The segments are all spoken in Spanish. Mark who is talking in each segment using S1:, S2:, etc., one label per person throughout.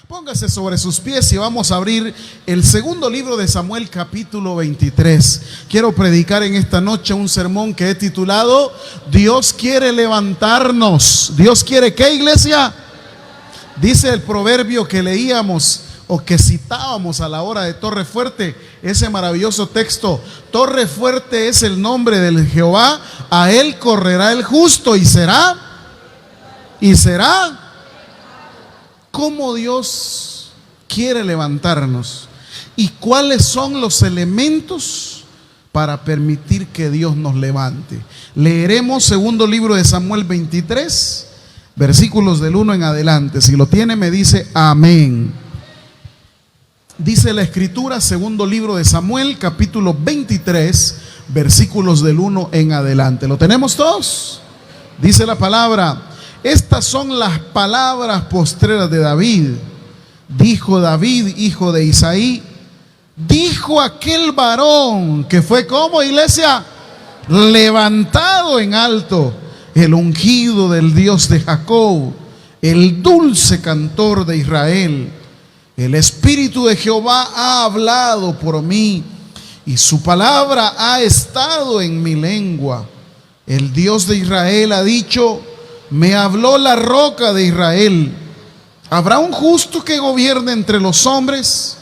S1: Póngase sobre sus pies y vamos a abrir el segundo libro de Samuel, capítulo 23. Quiero predicar en esta noche un sermón que he titulado Dios quiere levantarnos. ¿Dios quiere qué, iglesia? Dice el proverbio que leíamos o que citábamos a la hora de Torre Fuerte, ese maravilloso texto: Torre Fuerte es el nombre del Jehová, a él correrá el justo y será. ¿Cómo Dios quiere levantarnos? ¿Y cuáles son los elementos para permitir que Dios nos levante? Leeremos segundo libro de Samuel 23, versículos del 1 en adelante. Si lo tiene, me dice amén. Dice la escritura, segundo libro de Samuel, capítulo 23, versículos del 1 en adelante. ¿Lo tenemos todos? Dice la palabra: estas son las palabras postreras de David. Dijo David, hijo de Isaí, dijo aquel varón que fue, como iglesia, levantado en alto, el ungido del Dios de Jacob, el dulce cantor de Israel. El Espíritu de Jehová ha hablado por mí, y su palabra ha estado en mi lengua. El Dios de Israel ha dicho: me habló la roca de Israel. ¿Habrá un justo que gobierne entre los hombres,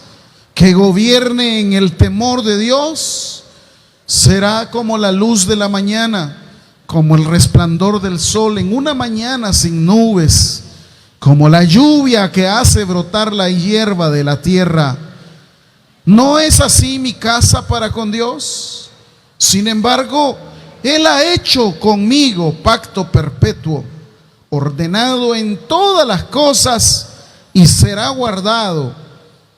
S1: que gobierne en el temor de Dios? Será como la luz de la mañana, como el resplandor del sol en una mañana sin nubes, como la lluvia que hace brotar la hierba de la tierra. ¿No es así mi casa para con Dios? Sin embargo, Él ha hecho conmigo pacto perpetuo, ordenado en todas las cosas, y será guardado,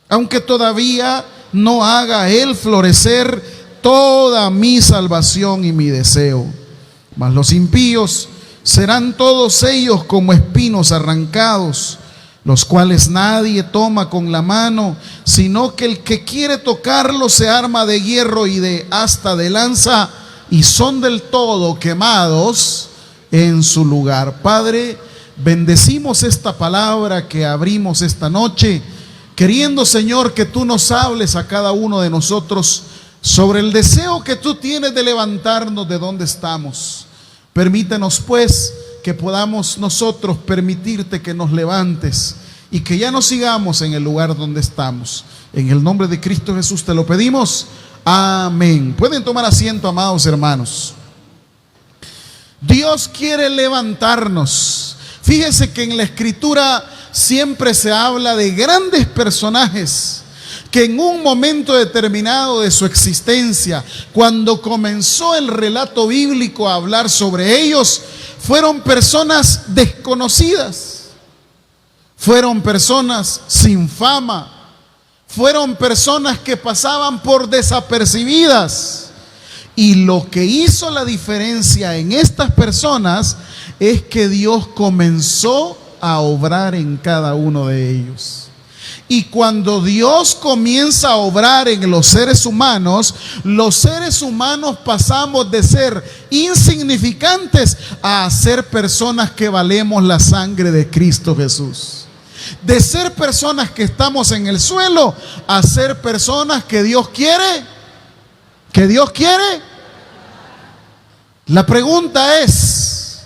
S1: aunque todavía no haga Él florecer toda mi salvación y mi deseo. Mas los impíos serán todos ellos como espinos arrancados, los cuales nadie toma con la mano, sino que el que quiere tocarlos se arma de hierro y de asta de lanza, y son del todo quemados en su lugar. Padre, bendecimos esta palabra que abrimos esta noche, queriendo, Señor, que tú nos hables a cada uno de nosotros sobre el deseo que tú tienes de levantarnos de donde estamos. Permítenos pues que podamos nosotros permitirte que nos levantes y que ya no sigamos en el lugar donde estamos. En el nombre de Cristo Jesús te lo pedimos. Amén. Pueden tomar asiento, amados hermanos. Dios quiere levantarnos. Fíjese que en la escritura siempre se habla de grandes personajes que en un momento determinado de su existencia, cuando comenzó el relato bíblico a hablar sobre ellos, fueron personas desconocidas, fueron personas sin fama, fueron personas que pasaban por desapercibidas. Y lo que hizo la diferencia en estas personas es que Dios comenzó a obrar en cada uno de ellos. Y cuando Dios comienza a obrar en los seres humanos pasamos de ser insignificantes a ser personas que valemos la sangre de Cristo Jesús. De ser personas que estamos en el suelo a ser personas que Dios quiere. ¿Que Dios quiere? La pregunta es: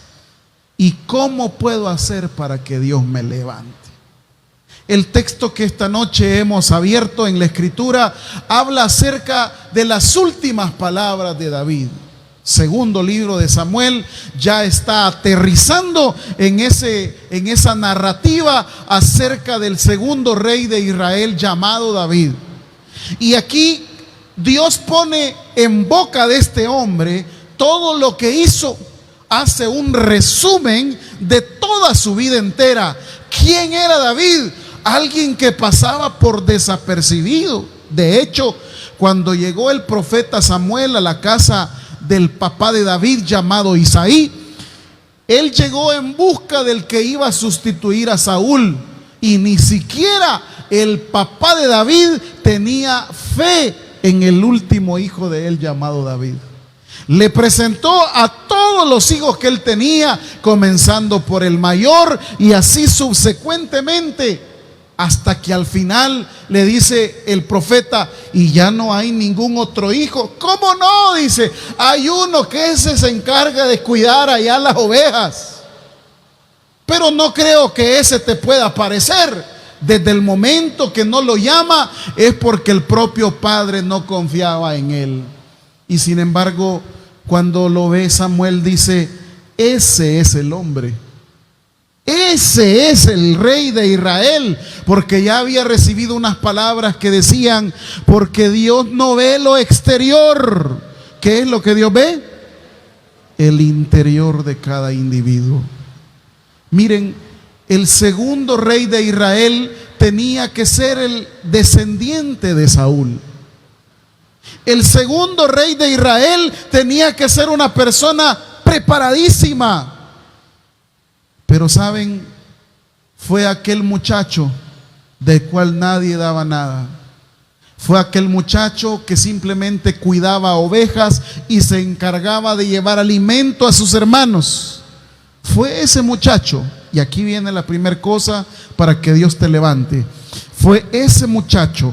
S1: ¿y cómo puedo hacer para que Dios me levante? El texto que esta noche hemos abierto en la escritura habla acerca de las últimas palabras de David. Segundo libro de Samuel ya está aterrizando en esa narrativa acerca del segundo rey de Israel llamado David. Y aquí Dios pone en boca de este hombre todo lo que hizo. Hace un resumen de toda su vida entera. ¿Quién era David? Alguien que pasaba por desapercibido. De hecho, cuando llegó el profeta Samuel a la casa del papá de David llamado Isaí, él llegó en busca del que iba a sustituir a Saúl, y ni siquiera el papá de David tenía fe en el último hijo de él llamado David. Le presentó a todos los hijos que él tenía, comenzando por el mayor y así subsecuentemente. hasta que al final le dice el profeta: y ya no hay ningún otro hijo. ¿Cómo no? Dice: hay uno que ese se encarga de cuidar allá las ovejas, pero no creo que ese te pueda parecer. Desde el momento que no lo llama es porque el propio padre no confiaba en él. Y sin embargo, cuando lo ve Samuel, dice: ese es el hombre, ese es el rey de Israel, porque ya había recibido unas palabras que decían: porque Dios no ve lo exterior. ¿Qué es lo que Dios ve? El interior de cada individuo. Miren, el segundo rey de Israel tenía que ser el descendiente de Saúl. El segundo rey de Israel tenía que ser una persona preparadísima. Pero saben, fue aquel muchacho del cual nadie daba nada. Fue aquel muchacho que simplemente cuidaba ovejas y se encargaba de llevar alimento a sus hermanos. Fue ese muchacho, y aquí viene la primera cosa para que Dios te levante. Fue ese muchacho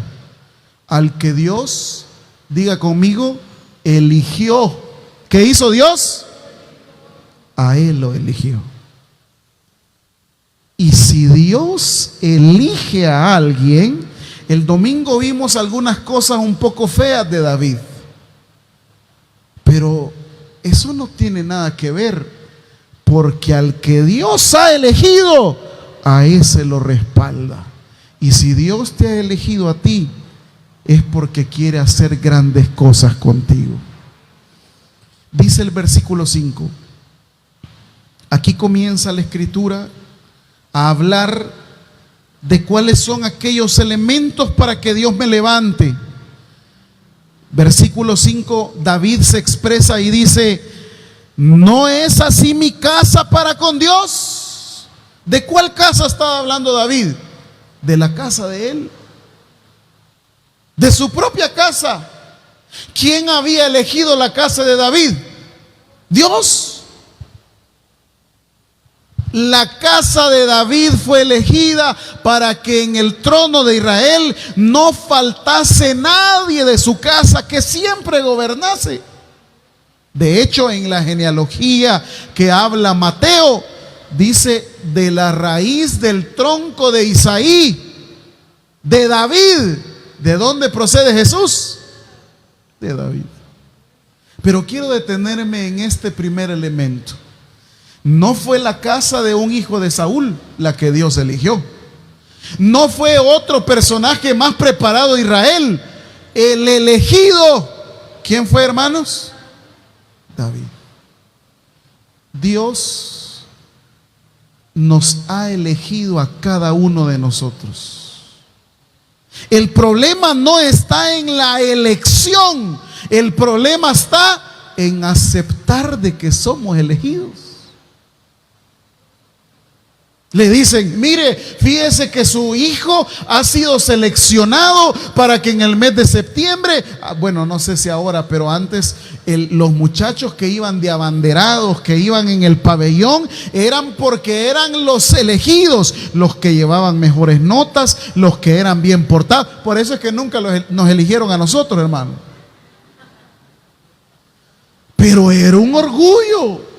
S1: al que Dios, diga conmigo, eligió. ¿Qué hizo Dios? A él lo eligió. Y si Dios elige a alguien, el domingo vimos algunas cosas un poco feas de David, pero eso no tiene nada que ver, porque al que Dios ha elegido, a ese lo respalda. Y si Dios te ha elegido a ti, es porque quiere hacer grandes cosas contigo. Dice el versículo 5. Aquí comienza la escritura a hablar de cuáles son aquellos elementos para que Dios me levante. Versículo 5, David se expresa y dice: ¿no es así mi casa para con Dios? ¿De cuál casa estaba hablando David? De la casa de él, de su propia casa. ¿Quién había elegido la casa de David? Dios. La casa de David fue elegida para que en el trono de Israel no faltase nadie de su casa, que siempre gobernase. De hecho, en la genealogía que habla Mateo, dice: de la raíz del tronco de Isaí, de David. ¿De dónde procede Jesús? De David. Pero quiero detenerme en este primer elemento. No fue la casa de un hijo de Saúl la que Dios eligió. No fue otro personaje más preparado de Israel. El elegido, ¿quién fue, hermanos? David. Dios nos ha elegido a cada uno de nosotros. El problema no está en la elección. El problema está en aceptar de que somos elegidos. Le dicen: mire, fíjese que su hijo ha sido seleccionado para que en el mes de septiembre, bueno, no sé si ahora, pero antes los muchachos que iban de abanderados, que iban en el pabellón, eran porque eran los elegidos, los que llevaban mejores notas, los que eran bien portados. Por eso es que nunca nos eligieron a nosotros, hermano. Pero era un orgullo.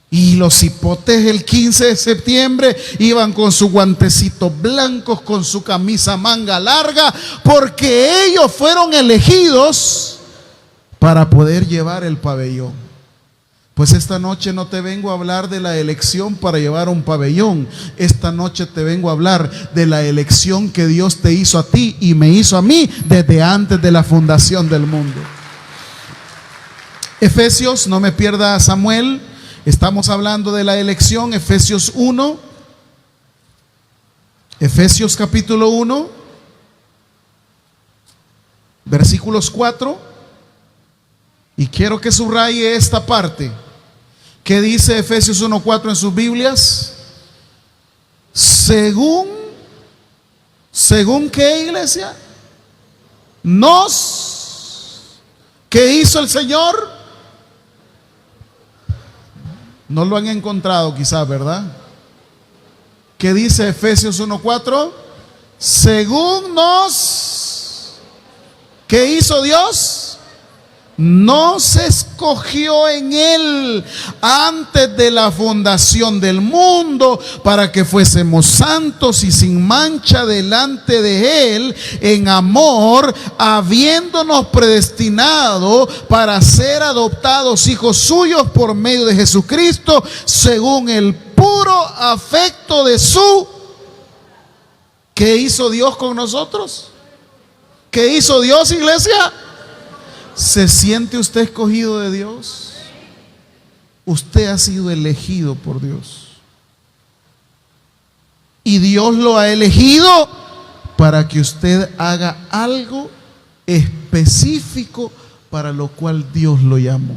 S1: Y los hipotes el 15 de septiembre iban con sus guantecitos blancos, con su camisa manga larga, porque ellos fueron elegidos para poder llevar el pabellón. Pues esta noche no te vengo a hablar de la elección para llevar un pabellón. Esta noche te vengo a hablar de la elección que Dios te hizo a ti y me hizo a mí desde antes de la fundación del mundo. Efesios, no me pierda Samuel. Estamos hablando de la elección. Efesios 1, Efesios capítulo 1, versículos 4. Y quiero que subraye esta parte. ¿Qué dice Efesios 1:4 en sus Biblias? ¿Según qué, iglesia? ¿Qué hizo el Señor? No lo han encontrado quizás, ¿verdad? ¿Qué dice Efesios 1:4? Según ¿qué hizo Dios? Nos escogió en Él antes de la fundación del mundo para que fuésemos santos y sin mancha delante de Él en amor, habiéndonos predestinado para ser adoptados hijos suyos por medio de Jesucristo, según el puro afecto de su... ¿Qué hizo Dios con nosotros? ¿Qué hizo Dios, iglesia? ¿Se siente usted escogido de Dios? Usted ha sido elegido por Dios. Y Dios lo ha elegido para que usted haga algo específico para lo cual Dios lo llamó.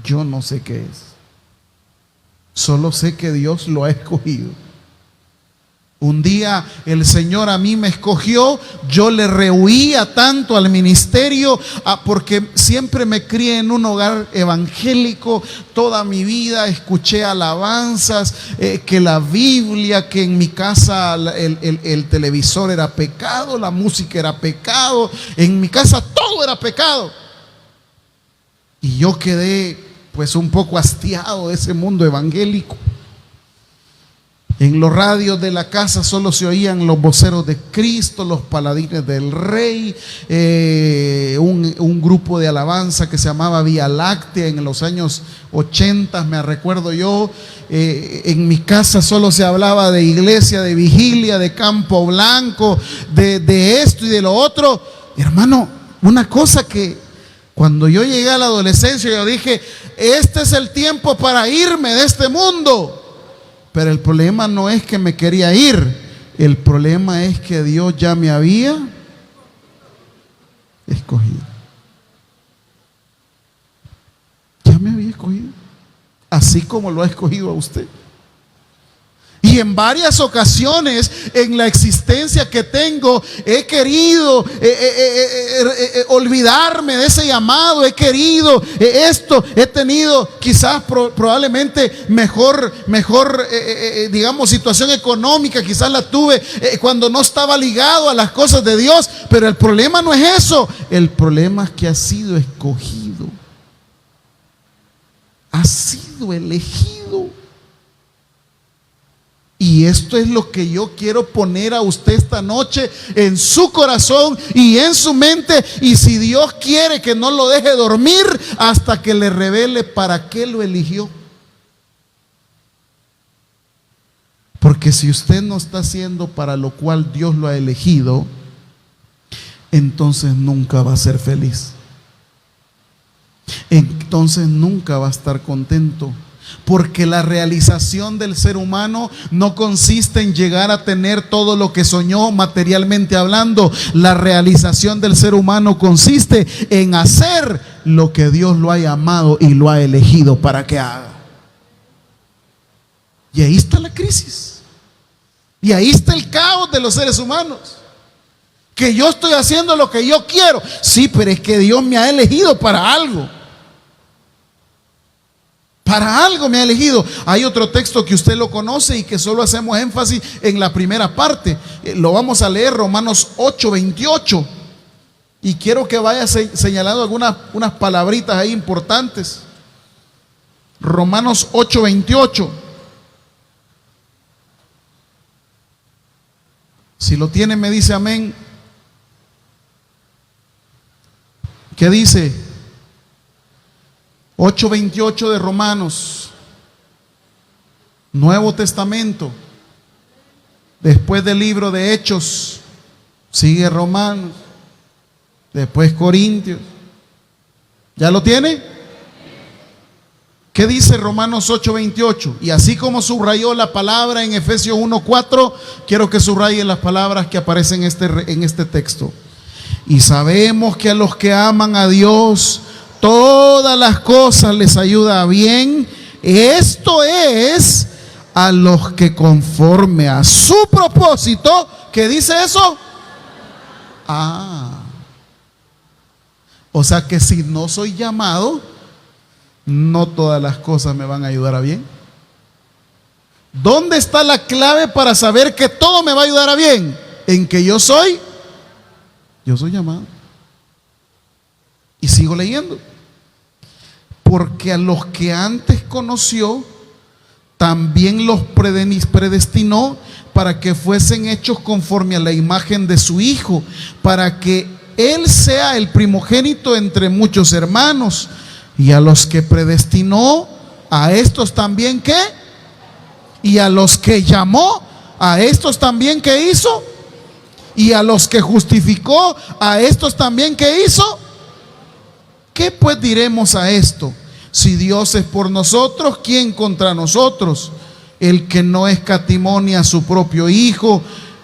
S1: Yo no sé qué es. Solo sé que Dios lo ha escogido. Un día el Señor a mí me escogió, yo le rehuía tanto al ministerio porque siempre me crié en un hogar evangélico, toda mi vida escuché alabanzas, que la Biblia, que en mi casa el televisor era pecado, la música era pecado, en mi casa todo era pecado. Y yo quedé pues un poco hastiado de ese mundo evangélico. En los radios de la casa solo se oían los voceros de Cristo, los paladines del Rey, un grupo de alabanza que se llamaba Vía Láctea en los años 80, me recuerdo yo. En mi casa solo se hablaba de iglesia, de vigilia, de campo blanco, de esto y de lo otro. Hermano, una cosa que cuando yo llegué a la adolescencia, yo dije, este es el tiempo para irme de este mundo. Pero el problema no es que me quería ir, el problema es que Dios ya me había escogido. Ya me había escogido, así como lo ha escogido a usted. Y en varias ocasiones en la existencia que tengo he querido olvidarme de ese llamado, he querido he tenido quizás probablemente mejor digamos situación económica, quizás la tuve cuando no estaba ligado a las cosas de Dios, pero el problema no es eso, el problema es que ha sido escogido, ha sido elegido. Y esto es lo que yo quiero poner a usted esta noche en su corazón y en su mente. Y si Dios quiere, que no lo deje dormir hasta que le revele para qué lo eligió. Porque si usted no está haciendo para lo cual Dios lo ha elegido, entonces nunca va a ser feliz. Entonces nunca va a estar contento. Porque la realización del ser humano no consiste en llegar a tener todo lo que soñó materialmente hablando. La realización del ser humano consiste en hacer lo que Dios lo ha llamado y lo ha elegido para que haga. Y ahí está la crisis. Y ahí está el caos de los seres humanos. Que yo estoy haciendo lo que yo quiero. Sí, pero es que Dios me ha elegido para algo. Para algo me ha elegido. Hay otro texto que usted lo conoce y que solo hacemos énfasis en la primera parte. Lo vamos a leer, Romanos 8:28. Y quiero que vaya señalando unas palabritas ahí importantes. Romanos 8:28. Si lo tiene, me dice amén. ¿Qué dice? 8:28 de Romanos, Nuevo Testamento, después del libro de Hechos, sigue Romanos, después Corintios. ¿Ya lo tiene? ¿Qué dice Romanos 8:28? Y así como subrayó la palabra en Efesios 1:4, quiero que subraye las palabras que aparecen en este texto. Y sabemos que a los que aman a Dios, todas las cosas les ayuda bien. Esto es, a los que conforme a su propósito, ¿qué dice eso? O sea que si no soy llamado, no todas las cosas me van a ayudar a bien. ¿Dónde está la clave para saber que todo me va a ayudar a bien? En que yo soy llamado. Y sigo leyendo. Porque a los que antes conoció, también los predestinó para que fuesen hechos conforme a la imagen de su Hijo, para que Él sea el primogénito entre muchos hermanos. Y a los que predestinó, a estos también, ¿qué? Y a los que llamó, a estos también, ¿qué hizo? Y a los que justificó, a estos también, ¿qué hizo? ¿Qué pues diremos a esto? Si Dios es por nosotros, ¿quién contra nosotros? El que no escatimó ni a su propio Hijo,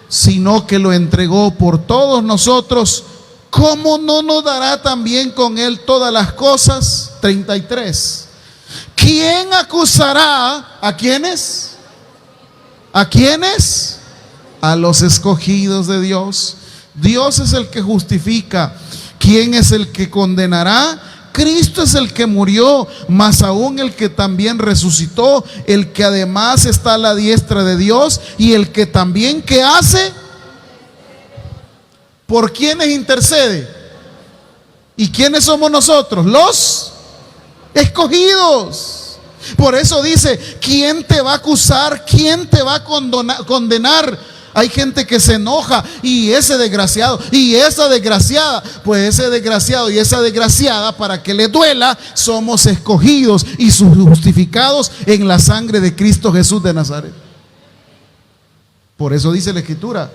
S1: sino que lo entregó por todos nosotros, ¿cómo no nos dará también con Él todas las cosas? 33. ¿Quién acusará? ¿A quiénes? ¿A quiénes? A los escogidos de Dios. Dios es el que justifica. ¿Quién es el que condenará? Cristo es el que murió, más aún el que también resucitó, el que además está a la diestra de Dios y el que también, ¿qué hace? ¿Por quiénes intercede? ¿Y quiénes somos nosotros? Los escogidos. Por eso dice, ¿quién te va a acusar? ¿Quién te va a condenar? Hay gente que se enoja, y ese desgraciado, y esa desgraciada. Pues ese desgraciado y esa desgraciada, para que le duela, somos escogidos y justificados en la sangre de Cristo Jesús de Nazaret. Por eso dice la Escritura,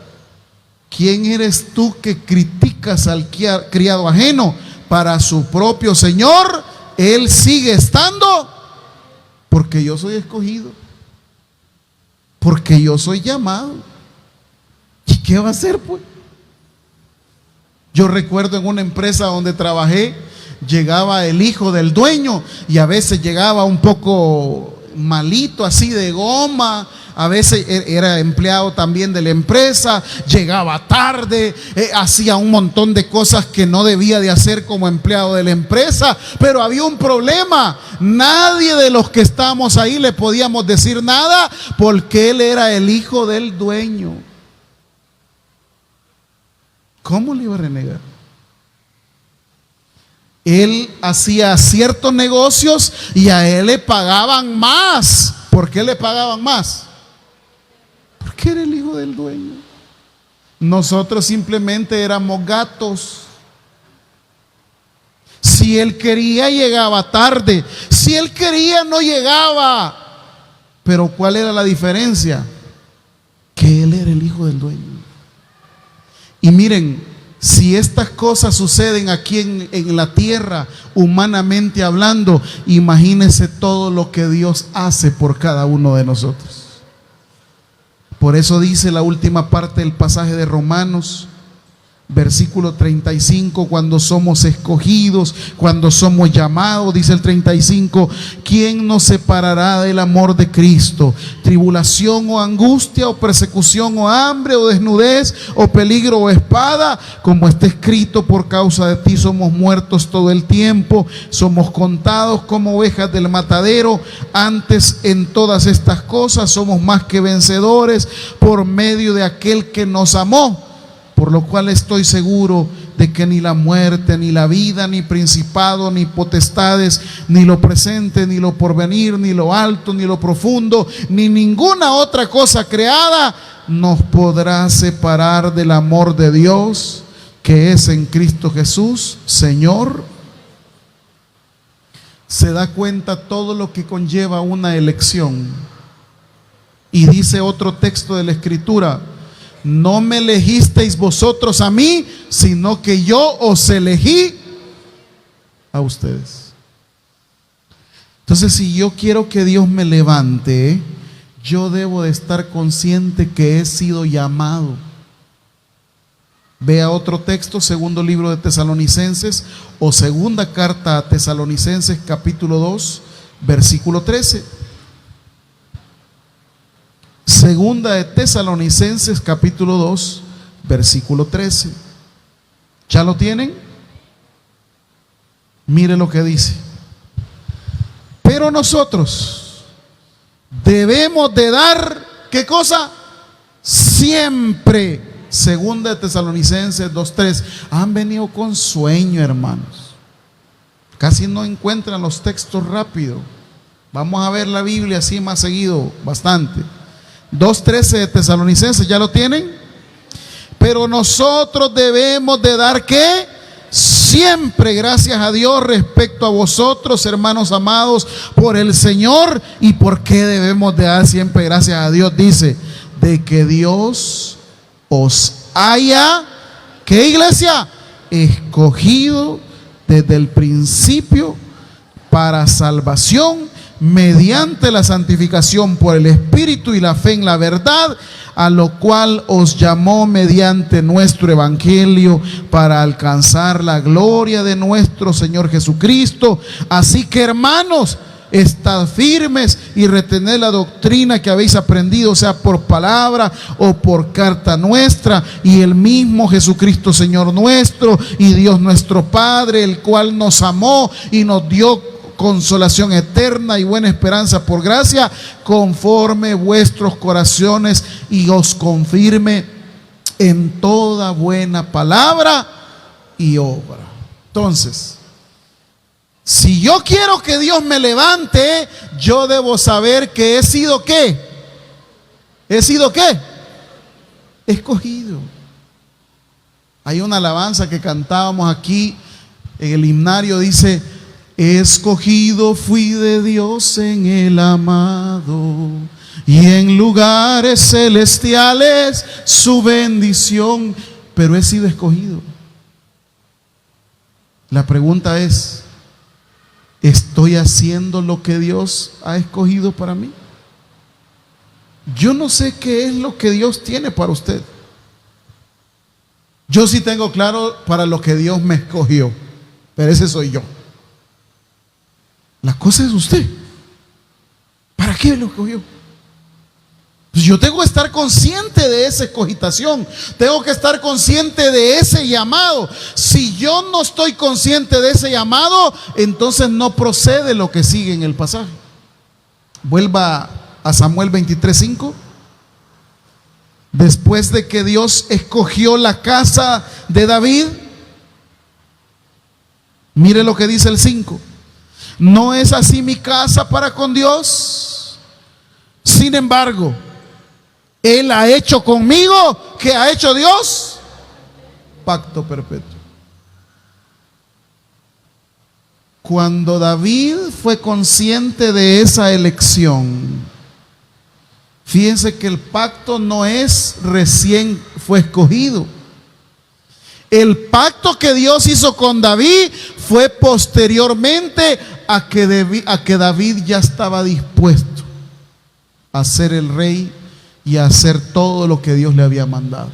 S1: ¿quién eres tú que criticas al criado ajeno? Para su propio Señor, Él sigue estando, porque yo soy escogido, porque yo soy llamado. ¿Y qué va a hacer, pues? Yo recuerdo en una empresa donde trabajé, llegaba el hijo del dueño y a veces llegaba un poco malito, así de goma. A veces era empleado también de la empresa, llegaba tarde, hacía un montón de cosas que no debía de hacer como empleado de la empresa. Pero había un problema: nadie de los que estábamos ahí le podíamos decir nada, porque él era el hijo del dueño. ¿Cómo le iba a renegar? Él hacía ciertos negocios y a él le pagaban más. ¿Por qué le pagaban más? Porque era el hijo del dueño. Nosotros simplemente éramos gatos. Si él quería, llegaba tarde. Si él quería, no llegaba. Pero ¿cuál era la diferencia? Que él era el hijo del dueño. Y miren, si estas cosas suceden aquí en la tierra, humanamente hablando, imagínense todo lo que Dios hace por cada uno de nosotros. Por eso dice la última parte del pasaje de Romanos, versículo 35, cuando somos escogidos, cuando somos llamados, dice el 35, ¿quién nos separará del amor de Cristo? ¿Tribulación o angustia o persecución o hambre o desnudez o peligro o espada? Como está escrito, por causa de ti somos muertos todo el tiempo, somos contados como ovejas del matadero. Antes, en todas estas cosas somos más que vencedores por medio de aquel que nos amó. Por lo cual estoy seguro de que ni la muerte, ni la vida, ni principado, ni potestades, ni lo presente, ni lo porvenir, ni lo alto, ni lo profundo, ni ninguna otra cosa creada nos podrá separar del amor de Dios que es en Cristo Jesús, Señor. Se da cuenta todo lo que conlleva una elección. Y dice otro texto de la Escritura: no me elegisteis vosotros a mí, sino que yo os elegí a ustedes. Entonces, si yo quiero que Dios me levante, yo debo de estar consciente que he sido llamado. Vea otro texto, segundo libro de Tesalonicenses, o segunda carta a Tesalonicenses, capítulo 2, versículo 13. Segunda de Tesalonicenses, capítulo 2, versículo 13. ¿Ya lo tienen? Mire lo que dice: pero nosotros debemos de dar, ¿qué cosa? Siempre. Segunda de Tesalonicenses 2:3. Han venido con sueño, hermanos. Casi no encuentran los textos rápido. Vamos a ver la Biblia así más seguido, bastante. 2:13 de Tesalonicenses, ¿ya lo tienen? Pero nosotros debemos de dar, ¿qué? Siempre gracias a Dios respecto a vosotros, hermanos amados, por el Señor. ¿Y por qué debemos de dar siempre gracias a Dios? Dice, de que Dios os haya, ¿qué, iglesia? Escogido desde el principio para salvación, mediante la santificación por el Espíritu y la fe en la verdad, a lo cual os llamó mediante nuestro Evangelio para alcanzar la gloria de nuestro Señor Jesucristo. Así que, hermanos, estad firmes y retened la doctrina que habéis aprendido, sea por palabra o por carta nuestra, y el mismo Jesucristo Señor nuestro y Dios nuestro Padre, el cual nos amó y nos dio consolación eterna y buena esperanza por gracia, conforme vuestros corazones, y os confirme en toda buena palabra y obra. Entonces, si yo quiero que Dios me levante, yo debo saber que he sido ¿qué? ¿He sido qué? Escogido. Hay una alabanza que cantábamos aquí en el himnario, dice: escogido fui de Dios en el amado, y en lugares celestiales su bendición. Pero he sido escogido. La pregunta es, ¿estoy haciendo lo que Dios ha escogido para mí? Yo no sé qué es lo que Dios tiene para usted. Yo sí tengo claro para lo que Dios me escogió, pero ese soy yo. La cosa es usted. ¿Para qué lo escogió? Pues yo tengo que estar consciente de esa escogitación. Tengo que estar consciente de ese llamado. Si yo no estoy consciente de ese llamado, entonces no procede lo que sigue en el pasaje. Vuelva a Samuel 23:5. Después de que Dios escogió la casa de David, mire lo que dice el 5. ¿No es así mi casa para con Dios? Sin embargo, Él ha hecho conmigo, ¿qué ha hecho Dios? Pacto perpetuo. Cuando David fue consciente de esa elección, fíjense que el pacto no es recién fue escogido. El pacto que Dios hizo con David fue posteriormente a que David ya estaba dispuesto a ser el rey y a hacer todo lo que Dios le había mandado.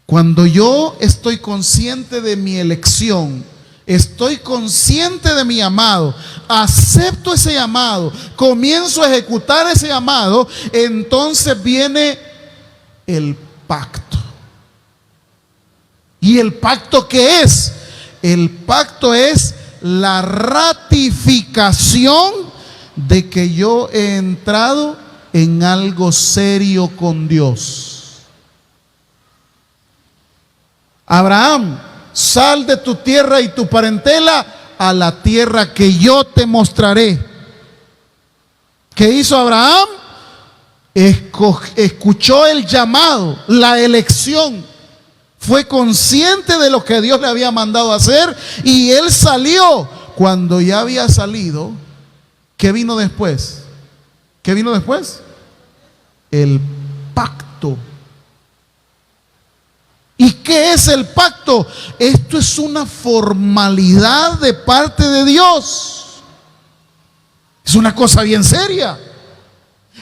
S1: Cuando yo estoy consciente de mi elección, estoy consciente de mi llamado, acepto ese llamado, comienzo a ejecutar ese llamado, entonces viene el pacto. ¿Y el pacto qué es? El pacto es la ratificación de que yo he entrado en algo serio con Dios. Abraham, sal de tu tierra y tu parentela a la tierra que yo te mostraré. ¿Qué hizo Abraham? Escuchó el llamado, la elección. Fue consciente de lo que Dios le había mandado hacer y él salió. Cuando ya había salido, ¿qué vino después? ¿Qué vino después? El pacto. ¿Y qué es el pacto? Esto es una formalidad de parte de Dios. Es una cosa bien seria.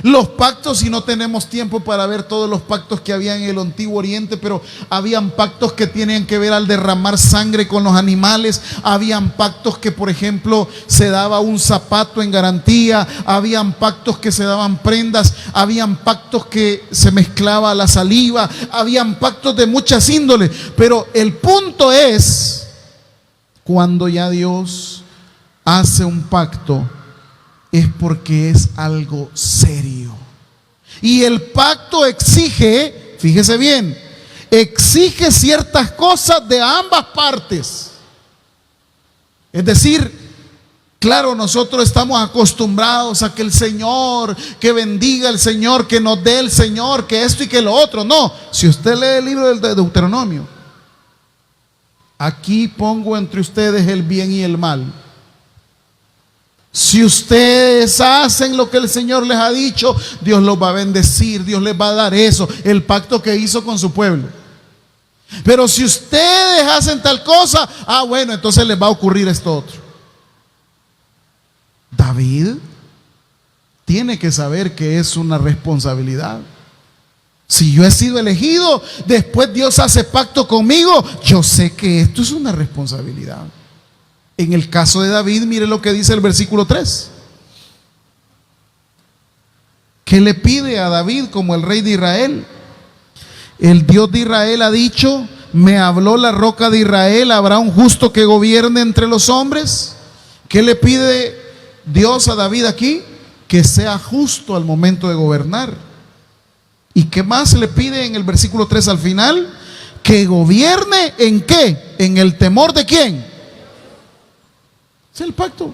S1: Los pactos, y no tenemos tiempo para ver todos los pactos que había en el Antiguo Oriente, pero habían pactos que tienen que ver al derramar sangre con los animales. Habían pactos que, por ejemplo, se daba un zapato en garantía. Habían pactos que se daban prendas. Habían pactos que se mezclaba la saliva. Habían pactos de muchas índoles. Pero el punto es, cuando ya Dios hace un pacto, es porque es algo serio. Y el pacto exige, fíjese bien, exige ciertas cosas de ambas partes. Es decir, claro, nosotros estamos acostumbrados a que el Señor, que bendiga el Señor, que nos dé el Señor, que esto y que lo otro. No, si usted lee el libro de Deuteronomio, aquí pongo entre ustedes el bien y el mal. Si ustedes hacen lo que el Señor les ha dicho, Dios los va a bendecir, Dios les va a dar eso, el pacto que hizo con su pueblo. Pero si ustedes hacen tal cosa, bueno, entonces les va a ocurrir esto otro. David tiene que saber que es una responsabilidad. Si yo he sido elegido, después Dios hace pacto conmigo, yo sé que esto es una responsabilidad. En el caso de David, mire lo que dice el versículo 3. ¿Qué le pide a David como el rey de Israel? El Dios de Israel ha dicho: me habló la roca de Israel, ¿habrá un justo que gobierne entre los hombres? ¿Qué le pide Dios a David aquí? Que sea justo al momento de gobernar. ¿Y qué más le pide en el versículo 3 al final? Que gobierne ¿en qué? En el temor de ¿quién? Es el pacto.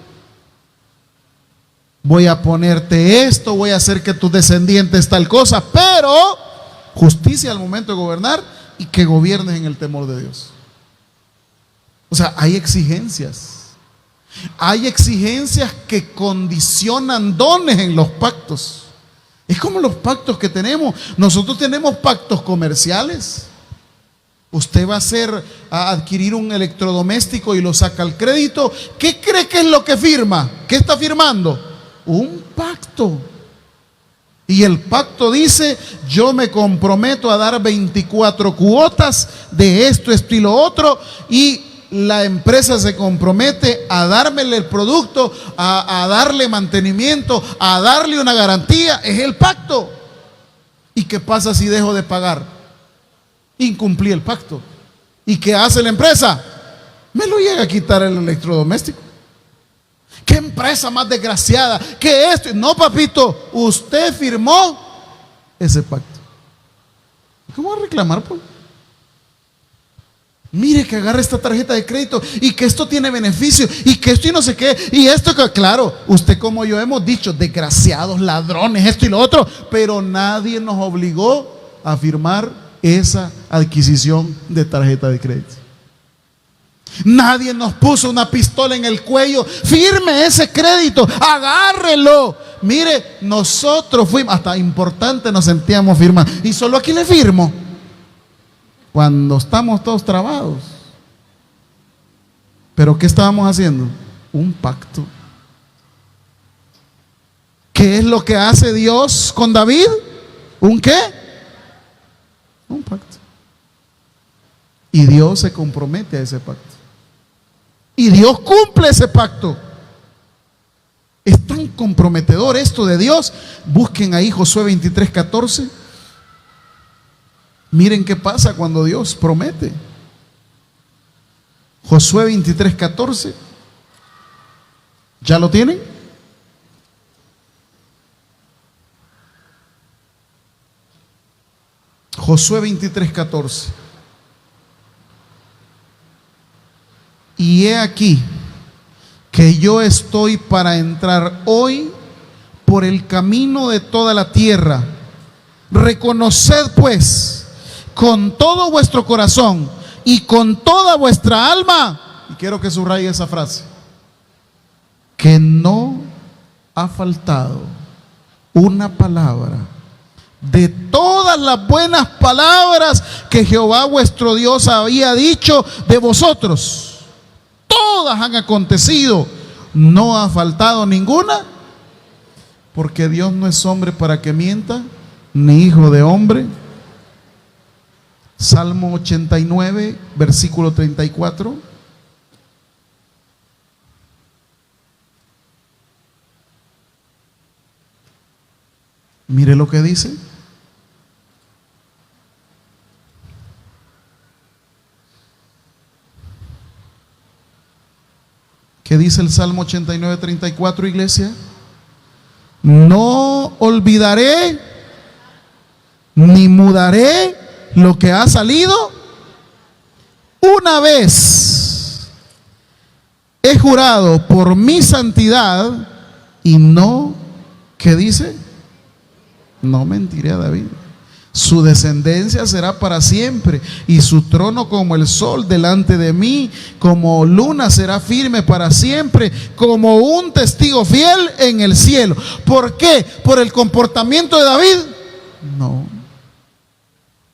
S1: Voy a ponerte esto, voy a hacer que tus descendientes tal cosa, pero justicia al momento de gobernar y que gobiernes en el temor de Dios. O sea, hay exigencias. Hay exigencias que condicionan dones en los pactos. Es como los pactos que tenemos. Nosotros tenemos pactos comerciales. Usted va a adquirir un electrodoméstico y lo saca al crédito. ¿Qué cree que es lo que firma? ¿Qué está firmando? Un pacto. Y el pacto dice: yo me comprometo a dar 24 cuotas de esto, esto y lo otro, y la empresa se compromete a dármele el producto, a darle mantenimiento, a darle una garantía. Es el pacto. ¿Y qué pasa si dejo de pagar? Incumplí el pacto. ¿Y qué hace la empresa? Me lo llega a quitar el electrodoméstico. ¿Qué empresa más desgraciada? ¿Qué esto? No, papito, usted firmó ese pacto. ¿Cómo va a reclamar, pues? Mire que agarra esta tarjeta de crédito y que esto tiene beneficio y que esto y no sé qué y esto que, claro, usted como yo hemos dicho, desgraciados, ladrones, esto y lo otro, pero nadie nos obligó a firmar esa adquisición de tarjeta de crédito. Nadie nos puso una pistola en el cuello: firme ese crédito, agárrelo. Mire, nosotros fuimos, hasta importante nos sentíamos firmar. Y solo aquí le firmo cuando estamos todos trabados. Pero ¿qué estábamos haciendo? Un pacto. ¿Qué es lo que hace Dios con David? ¿Un qué? Un pacto. Y Dios se compromete a ese pacto. Y Dios cumple ese pacto. Es tan comprometedor esto de Dios. Busquen ahí Josué 23:14. Miren qué pasa cuando Dios promete. Josué 23:14. ¿Ya lo tienen? Josué 23:14. Y he aquí que yo estoy para entrar hoy por el camino de toda la tierra. Reconoced pues con todo vuestro corazón y con toda vuestra alma, y quiero que subraye esa frase, que no ha faltado una palabra de todas las buenas palabras que Jehová vuestro Dios había dicho de vosotros. Todas han acontecido, no ha faltado ninguna, porque Dios no es hombre para que mienta, ni hijo de hombre. Salmo 89, versículo 34. Mire lo que dice. ¿Qué dice el Salmo 89, 34, iglesia? No olvidaré ni mudaré lo que ha salido. Una vez he jurado por mi santidad y no, ¿qué dice? No mentiré a David. Su descendencia será para siempre y su trono como el sol delante de mí, como luna será firme para siempre, como un testigo fiel en el cielo. ¿Por qué? ¿Por el comportamiento de David? No.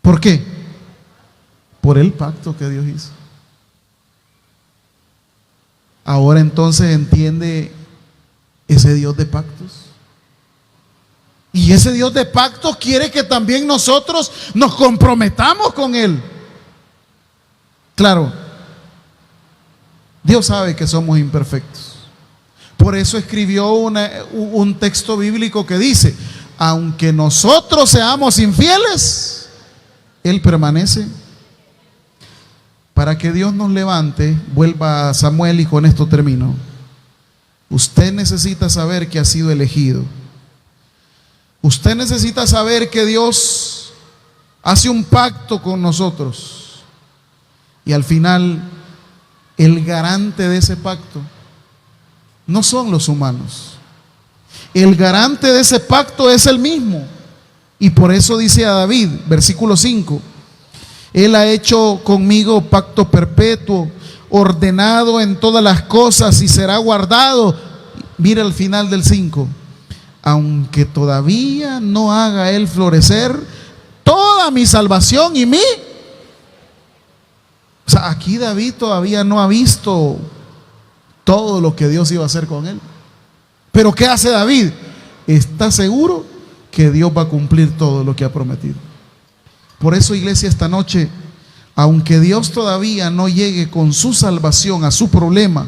S1: ¿Por qué? Por el pacto que Dios hizo. Ahora entonces entiende ese Dios de pactos. Y ese Dios de pactos quiere que también nosotros nos comprometamos con Él. Claro, Dios sabe que somos imperfectos. Por eso escribió un texto bíblico que dice: aunque nosotros seamos infieles, Él permanece. Para que Dios nos levante, vuelva a Samuel y con esto termino. Usted necesita saber que ha sido elegido. Usted necesita saber que Dios hace un pacto con nosotros. Y al final, el garante de ese pacto no son los humanos. El garante de ese pacto es el mismo. Y por eso dice a David, versículo 5, Él ha hecho conmigo pacto perpetuo, ordenado en todas las cosas y será guardado. Mira el final del 5. Aunque todavía no haga Él florecer toda mi salvación y mí. O sea, aquí David todavía no ha visto todo lo que Dios iba a hacer con él. Pero ¿qué hace David? Está seguro que Dios va a cumplir todo lo que ha prometido. Por eso, iglesia, esta noche, aunque Dios todavía no llegue con su salvación a su problema,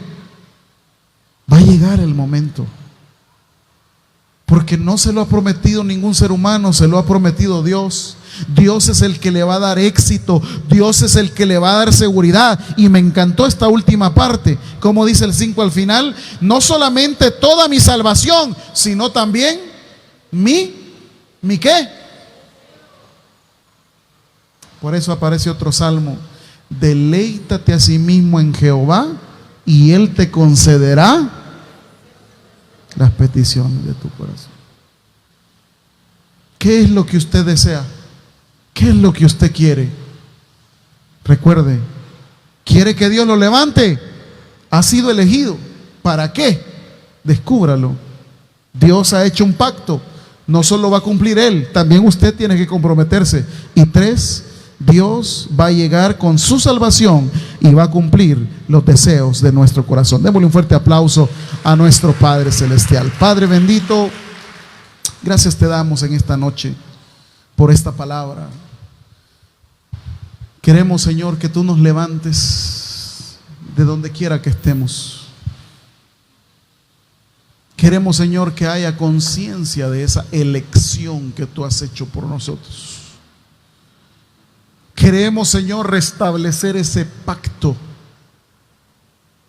S1: va a llegar el momento. Porque no se lo ha prometido ningún ser humano, se lo ha prometido Dios. Dios es el que le va a dar éxito, Dios es el que le va a dar seguridad. Y me encantó esta última parte, como dice el 5 al final: no solamente toda mi salvación, sino también ¿mi qué? Por eso aparece otro salmo: deleítate a sí mismo en Jehová y Él te concederá las peticiones de tu corazón. ¿Qué es lo que usted desea? ¿Qué es lo que usted quiere? Recuerde, ¿quiere que Dios lo levante? Ha sido elegido. ¿Para qué? Descúbralo. Dios ha hecho un pacto. No solo va a cumplir Él, también usted tiene que comprometerse. Y 3, Dios va a llegar con su salvación y va a cumplir los deseos de nuestro corazón. Démosle un fuerte aplauso a nuestro Padre Celestial. Padre bendito, gracias te damos en esta noche por esta palabra. Queremos, Señor, que tú nos levantes de donde quiera que estemos. Queremos, Señor, que haya conciencia de esa elección que tú has hecho por nosotros. Queremos, Señor, restablecer ese pacto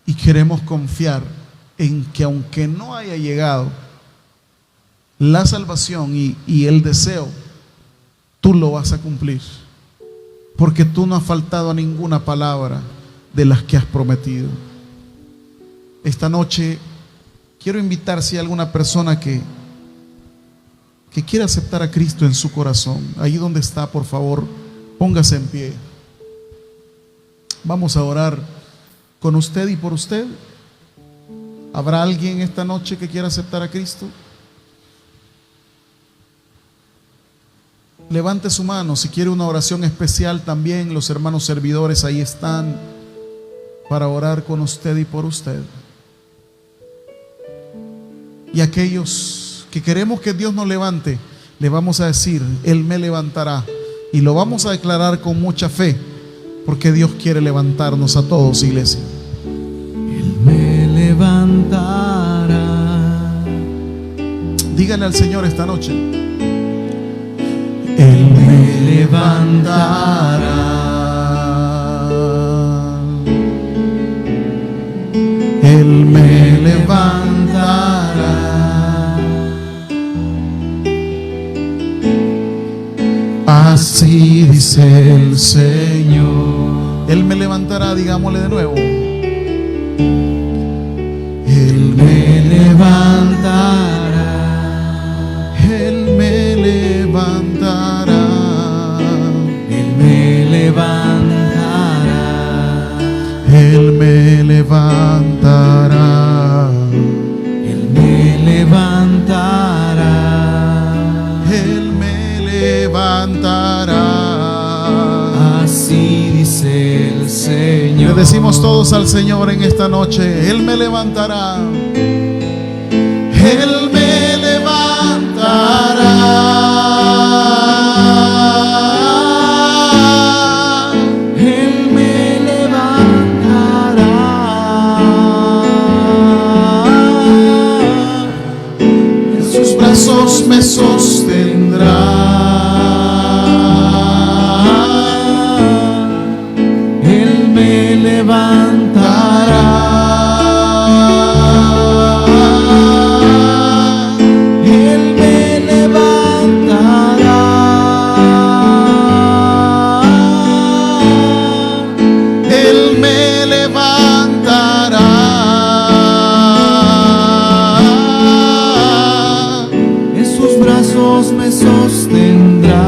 S1: y queremos confiar en que aunque no haya llegado la salvación y el deseo, tú lo vas a cumplir, porque tú no has faltado a ninguna palabra de las que has prometido. Esta noche quiero invitar, si hay alguna persona que quiera aceptar a Cristo en su corazón, ahí donde está, por favor, póngase en pie. Vamos a orar con usted y por usted. ¿Habrá alguien esta noche que quiera aceptar a Cristo? Levante su mano. Si quiere una oración especial también, los hermanos servidores ahí están para orar con usted y por usted. Y aquellos que queremos que Dios nos levante, le vamos a decir: Él me levantará. Y lo vamos a declarar con mucha fe, porque Dios quiere levantarnos a todos, iglesia.
S2: Él me levantará.
S1: Dígale al Señor esta noche:
S2: Él me levantará.
S1: Él me levantará.
S2: dice el Señor.
S1: Él me levantará, digámosle de nuevo.
S2: Él me levantará.
S1: Él me levantará.
S2: Él me levantará.
S1: Él me levantará.
S2: Él me levantará.
S1: Él me levantará.
S2: Así dice el Señor.
S1: Le decimos todos al Señor en esta noche: Él me levantará. Él me levantará.
S2: Él me levantará.
S1: En sus brazos me sostendrá.
S2: Él me levantará. Él me levantará.
S1: Él me levantará.
S2: En sus brazos me sostendrá.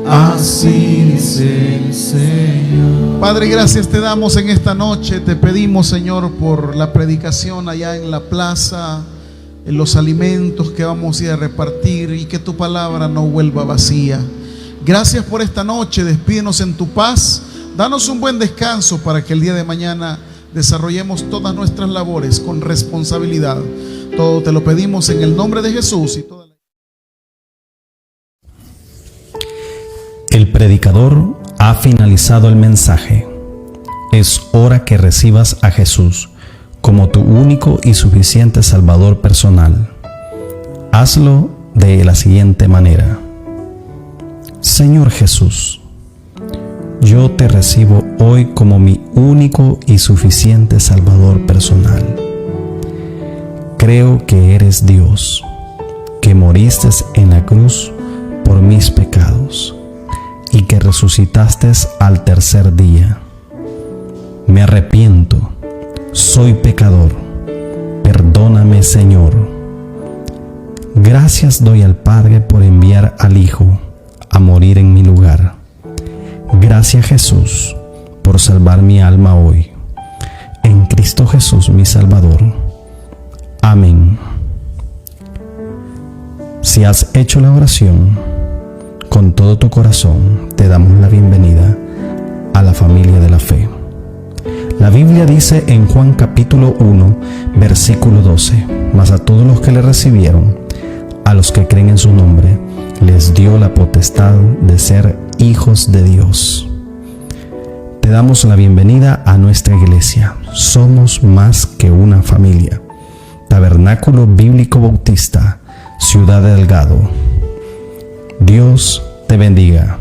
S2: Así dice el Señor.
S1: Padre, gracias te damos en esta noche. Te pedimos, Señor, por la predicación allá en la plaza, en los alimentos que vamos a ir a repartir, y que tu palabra no vuelva vacía. Gracias por esta noche. Despídenos en tu paz. Danos un buen descanso para que el día de mañana desarrollemos todas nuestras labores con responsabilidad. Todo te lo pedimos en el nombre de Jesús. Y toda
S3: El predicador ha finalizado el mensaje. Es hora que recibas a Jesús como tu único y suficiente Salvador personal. Hazlo de la siguiente manera: Señor Jesús, yo te recibo hoy como mi único y suficiente Salvador personal. Creo que eres Dios, que moriste en la cruz por mis pecados y que resucitaste al tercer día. Me arrepiento, soy pecador, perdóname, Señor. Gracias doy al Padre por enviar al Hijo a morir en mi lugar. Gracias, Jesús, por salvar mi alma hoy. En Cristo Jesús, mi Salvador. Amén. Si has hecho la oración con todo tu corazón, te damos la bienvenida a la familia de la fe. La Biblia dice en Juan capítulo 1, versículo 12: mas a todos los que le recibieron, a los que creen en su nombre, les dio la potestad de ser hijos de Dios. Te damos la bienvenida a nuestra iglesia. Somos más que una familia. Tabernáculo Bíblico Bautista, Ciudad de Delgado. Dios te bendiga.